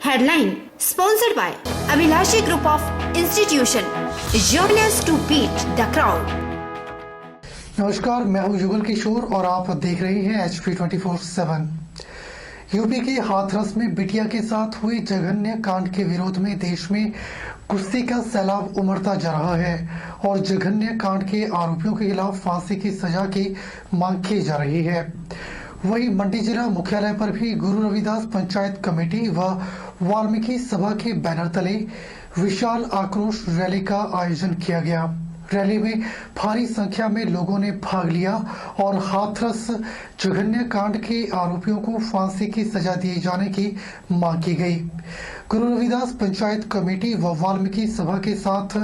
Headline sponsored by Abhilashi Group of Institution. Join us to beat the crowd. नमस्कार, मैं हूं युगल किशोर और आप देख रहे हैं HP 24/7। यूपी के हाथरस में बिटिया के साथ हुए जघन्य कांड के विरोध में देश में गुस्से का सैलाब उमड़ता जा रहा है और जघन्य कांड के आरोपियों के खिलाफ फांसी की सजा की मांग की जा रही है। वहीं मंडी जिला मुख्यालय पर भी गुरु रविदास पंचायत कमेटी व वाल्मीकि सभा के बैनर तले विशाल आक्रोश रैली का आयोजन किया गया। रैली में भारी संख्या में लोगों ने भाग लिया और हाथरस जघन्य कांड के आरोपियों को फांसी की सजा दिए जाने की मांग की गई। गुरु रविदास पंचायत कमेटी व वाल्मीकि सभा के साथ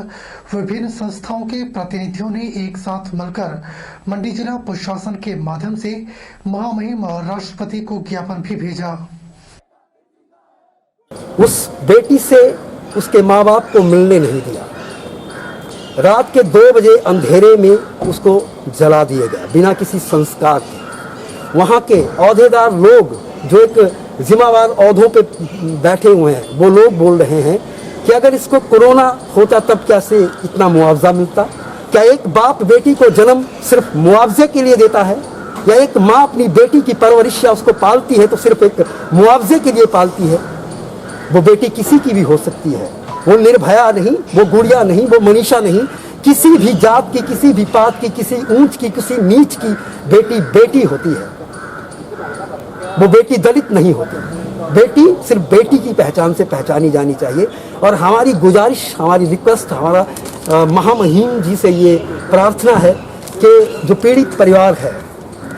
विभिन्न संस्थाओं के प्रतिनिधियों ने एक साथ मिलकर मंडी जिला प्रशासन के माध्यम से महामहिम राष्ट्रपति को ज्ञापन भी भेजा। उस बेटी से उसके माँ बाप को मिलने नहीं दिया। रात के 2 बजे अंधेरे में उसको जला दिया गया बिना किसी संस्कार के। वहाँ के औहदेदार लोग जो एक जिम्मेवार औहदों पे बैठे हुए हैं, वो लोग बोल रहे हैं कि अगर इसको कोरोना होता तब क्या से इतना मुआवजा मिलता? क्या एक बाप बेटी को जन्म सिर्फ मुआवजे के लिए देता है? या एक माँ अपनी बेटी की परवरिश या उसको पालती है तो सिर्फ एक मुआवजे के लिए पालती है? वो बेटी किसी की भी हो सकती है। वो निर्भया नहीं, वो गुड़िया नहीं, वो मनीषा नहीं, किसी भी जात की, किसी भी पात की, किसी ऊंच की, किसी नीच की बेटी बेटी होती है। वो बेटी दलित नहीं होती। बेटी सिर्फ बेटी की पहचान से पहचानी जानी चाहिए। और हमारी गुजारिश, हमारी रिक्वेस्ट, हमारा महामहिम जी से ये प्रार्थना है कि जो पीड़ित परिवार है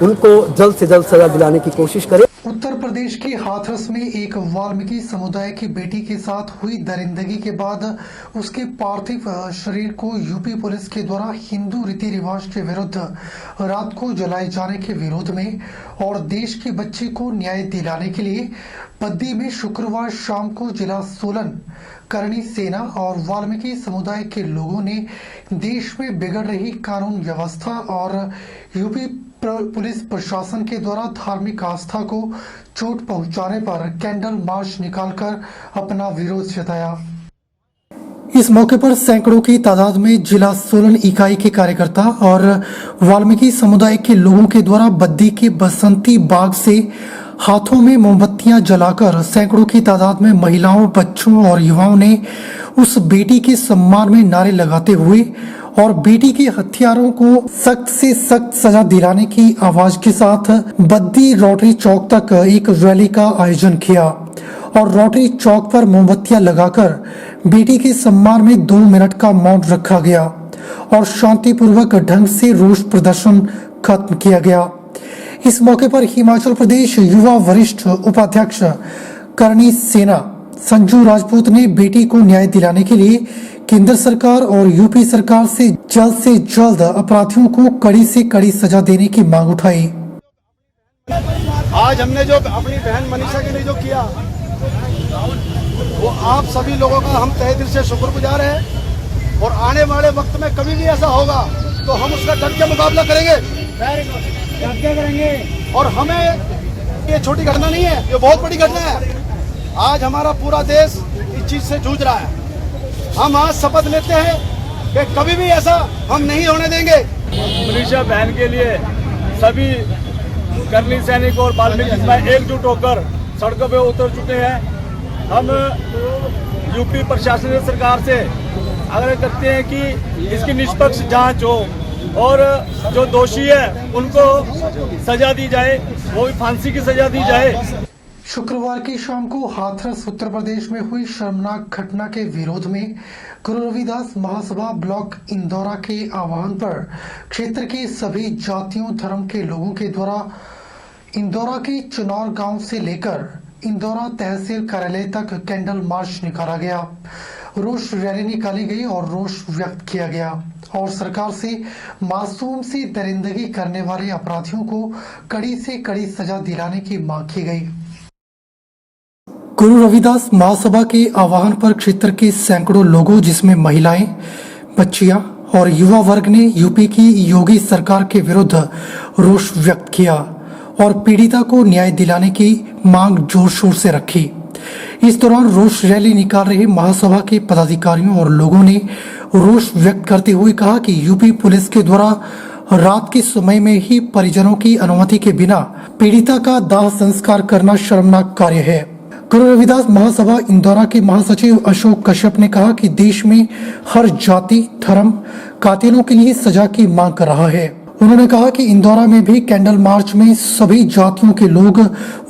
उनको जल्द से जल्द सजा दिलाने की कोशिश करें। उत्तर प्रदेश के हाथरस में एक वाल्मीकि समुदाय की बेटी के साथ हुई दरिंदगी के बाद उसके पार्थिव शरीर को यूपी पुलिस के द्वारा हिंदू रीति रिवाज के विरुद्ध रात को जलाए जाने के विरोध में और देश के बच्चे को न्याय दिलाने के लिए बद्दी में शुक्रवार शाम को जिला सोलन, करणी सेना और वाल्मीकि समुदाय के लोगों ने देश में बिगड़ रही कानून व्यवस्था और यूपी पुलिस प्रशासन के द्वारा धार्मिक आस्था को चोट पहुंचाने पर कैंडल मार्च निकालकर अपना विरोध जताया। इस मौके पर सैकड़ों की तादाद में जिला सोलन इकाई के कार्यकर्ता और वाल्मीकि समुदाय के लोगों के द्वारा बद्दी के बसंती बाग से हाथों में मोमबत्तियां जलाकर सैकड़ों की तादाद में महिलाओं, बच्चों और युवाओं ने उस बेटी के सम्मान में नारे लगाते हुए और बेटी के हत्यारों को सख्त से सख्त सजा दिलाने की आवाज के साथ बद्दी रोटरी चौक तक एक रैली का आयोजन किया और रोटरी चौक पर मोमबत्तियां लगाकर बेटी के सम्मान में 2 मिनट का मौन रखा गया और शांतिपूर्वक ढंग से रोष प्रदर्शन खत्म किया गया। इस मौके पर हिमाचल प्रदेश युवा वरिष्ठ उपाध्यक्ष करणी सेना संजू राजपूत ने बेटी को न्याय दिलाने के लिए केंद्र सरकार और यूपी सरकार से जल्द अपराधियों को कड़ी से कड़ी सजा देने की मांग उठाई। आज हमने जो अपनी बहन मनीषा के लिए जो किया, वो आप सभी लोगों का हम तहे दिल से शुक्रगुजार हैं और आने वाले वक्त में कभी भी ऐसा होगा तो हम उसका डट के मुकाबला करेंगे। और हमें ये छोटी घटना नहीं है, ये बहुत बड़ी घटना है। आज हमारा पूरा देश इस चीज से जूझ रहा है। हम आज शपथ लेते हैं कि कभी भी ऐसा हम नहीं होने देंगे। मनीषा बहन के लिए सभी करनी सैनिक और वाल्मीकि समुदाय एकजुट होकर सड़कों पे उतर चुके हैं। हम यूपी प्रशासन सरकार से आग्रह करते हैं कि इसकी निष्पक्ष जांच हो और जो दोषी है उनको सजा दी जाए, वो भी फांसी की सजा दी जाए। शुक्रवार की शाम को हाथरस उत्तर प्रदेश में हुई शर्मनाक घटना के विरोध में गुरु रविदास महासभा ब्लॉक इंदौरा के आह्वान पर क्षेत्र के सभी जातियों धर्म के लोगों के द्वारा इंदौरा के चुनौर गांव से लेकर इंदौरा तहसील कार्यालय तक कैंडल मार्च निकाला गया। रोष रैली निकाली गई और रोष व्यक्त किया गया और सरकार से मासूम से दरिंदगी करने वाले अपराधियों को कड़ी से कड़ी सजा दिलाने की मांग की गई। गुरु रविदास महासभा के आह्वान पर क्षेत्र के सैकड़ों लोगों, जिसमें महिलाएं, बच्चियां और युवा वर्ग ने यूपी की योगी सरकार के विरुद्ध रोष व्यक्त किया और पीड़िता को न्याय दिलाने की मांग जोर शोर से रखी। इस दौरान रोष रैली निकाल रहे महासभा के पदाधिकारियों और लोगों ने रोष व्यक्त करते हुए कहा कि यूपी पुलिस के द्वारा रात के समय में ही परिजनों की अनुमति के बिना पीड़िता का दाह संस्कार करना शर्मनाक कार्य है। गुरु रविदास महासभा इंदौरा के महासचिव अशोक कश्यप ने कहा कि देश में हर जाति धर्म कातिलों के लिए सजा की मांग कर रहा है। उन्होंने कहा कि इंदौरा में भी कैंडल मार्च में सभी जातियों के लोग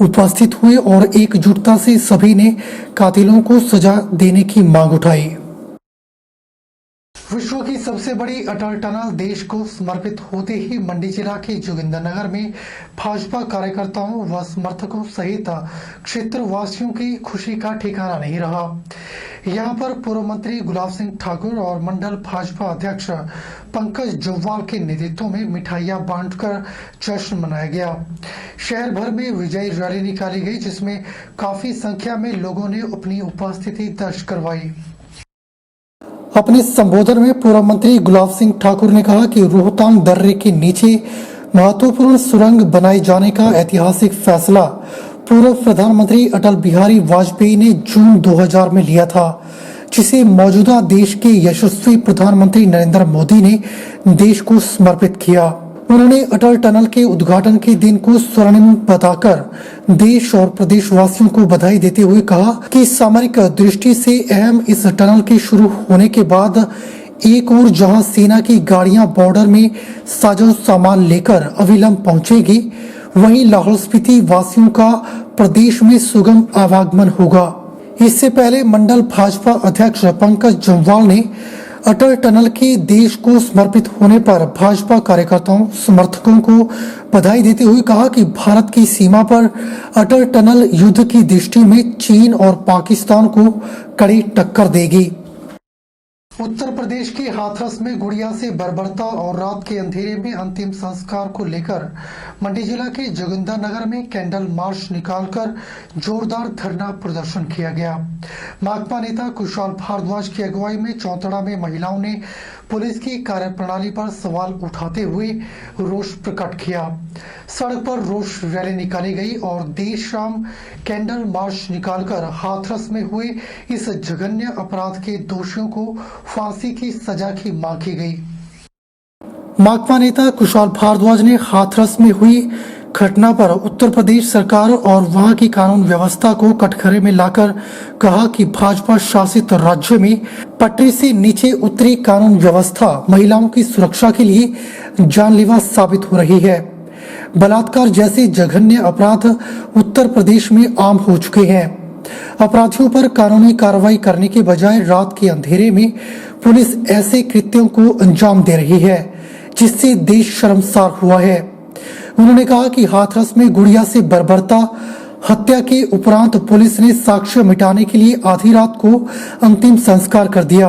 उपस्थित हुए और एकजुटता से सभी ने कातिलों को सजा देने की मांग उठाई। विश्व की सबसे बड़ी अटल टनल देश को समर्पित होते ही मंडी जिला के जोगिंदरनगर में भाजपा कार्यकर्ताओं व समर्थकों सहित क्षेत्रवासियों की खुशी का ठिकाना नहीं रहा। यहां पर पूर्व मंत्री गुलाब सिंह ठाकुर और मंडल भाजपा अध्यक्ष पंकज जम्वाल के नेतृत्व में मिठाइयां बांटकर जश्न मनाया गया। शहर भर में विजय रैली निकाली गई, जिसमें काफी संख्या में लोगों ने अपनी उपस्थिति दर्ज करवाई। अपने संबोधन में पूर्व मंत्री गुलाब सिंह ठाकुर ने कहा कि रोहतांग दर्रे के नीचे महत्वपूर्ण सुरंग बनाए जाने का ऐतिहासिक फैसला पूर्व प्रधानमंत्री अटल बिहारी वाजपेयी ने जून 2000 में लिया था, जिसे मौजूदा देश के यशस्वी प्रधानमंत्री नरेंद्र मोदी ने देश को समर्पित किया। उन्होंने अटल टनल के उद्घाटन के दिन को स्वर्णिम बताकर देश और प्रदेशवासियों को बधाई देते हुए कहा कि सामरिक दृष्टि से अहम इस टनल के शुरू होने के बाद एक ओर जहां सेना की गाड़ियां बॉर्डर में साजो सामान लेकर अविलंब पहुंचेगी, वहीं लाहौल स्पीति वासियों का प्रदेश में सुगम आवागमन होगा। इससे पहले मंडल भाजपा अध्यक्ष पंकज जम्वाल ने अटल टनल के देश को समर्पित होने पर भाजपा कार्यकर्ताओं समर्थकों को बधाई देते हुए कहा कि भारत की सीमा पर अटल टनल युद्ध की दृष्टि में चीन और पाकिस्तान को कड़ी टक्कर देगी। उत्तर प्रदेश के हाथरस में गुड़िया से बर्बरता और रात के अंधेरे में अंतिम संस्कार को लेकर मंडी जिला के जोगिंदरनगर में कैंडल मार्च निकालकर जोरदार धरना प्रदर्शन किया गया। माकपा नेता कुशाल भारद्वाज की अगुवाई में चौतड़ा में महिलाओं ने पुलिस की कार्यप्रणाली पर सवाल उठाते हुए रोष प्रकट किया। सड़क पर रोष रैली निकाली गई और देर शाम कैंडल मार्च निकालकर हाथरस में हुए इस जघन्य अपराध के दोषियों को फांसी की सजा की मांग की गई। माकपा नेता कुशाल भारद्वाज ने हाथरस में हुई घटना पर उत्तर प्रदेश सरकार और वहां की कानून व्यवस्था को कटघरे में लाकर कहा कि भाजपा शासित राज्य में पटरी से नीचे उतरी कानून व्यवस्था महिलाओं की सुरक्षा के लिए जानलेवा साबित हो रही है। बलात्कार जैसे जघन्य अपराध उत्तर प्रदेश में आम हो चुके हैं। अपराधियों पर कानूनी कार्रवाई करने के बजाय रात के अंधेरे में पुलिस ऐसे कृत्यों को अंजाम दे रही है, जिससे देश शर्मसार हुआ है। उन्होंने कहा कि हाथरस में गुड़िया से बर्बरता हत्या के उपरांत पुलिस ने साक्ष्य मिटाने के लिए आधी रात को अंतिम संस्कार कर दिया।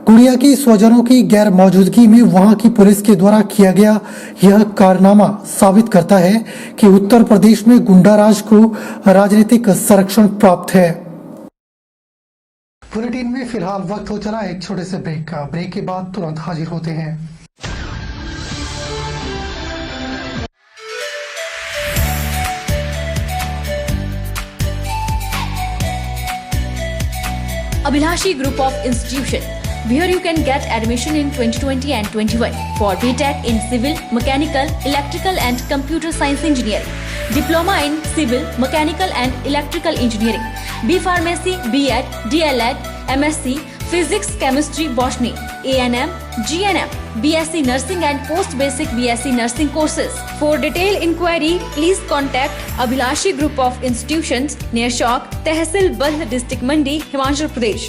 गुड़िया की स्वजनों की गैर मौजूदगी में वहां की पुलिस के द्वारा किया गया यह कारनामा साबित करता है कि उत्तर प्रदेश में गुंडाराज को राजनीतिक संरक्षण प्राप्त है। बुलेटिन में फिलहाल वक्त हो चला एक छोटे से ब्रेक का। ब्रेक के बाद तुरंत हाजिर होते हैं। Abhilashi Group of Institution, where you can get admission in 2020 and 21 for BTech in Civil, Mechanical, Electrical and Computer Science Engineering, Diploma in Civil, Mechanical and Electrical Engineering, B Pharmacy, B.Ed, D.Led, MSc, Physics, Chemistry, Botany, A&M, GNM, BSc Nursing and Post Basic BSc Nursing courses. For detailed inquiry, please contact Abhilashi Group of Institutions near Chowk, Tehsil Baldh District Mandi, Himachal Pradesh.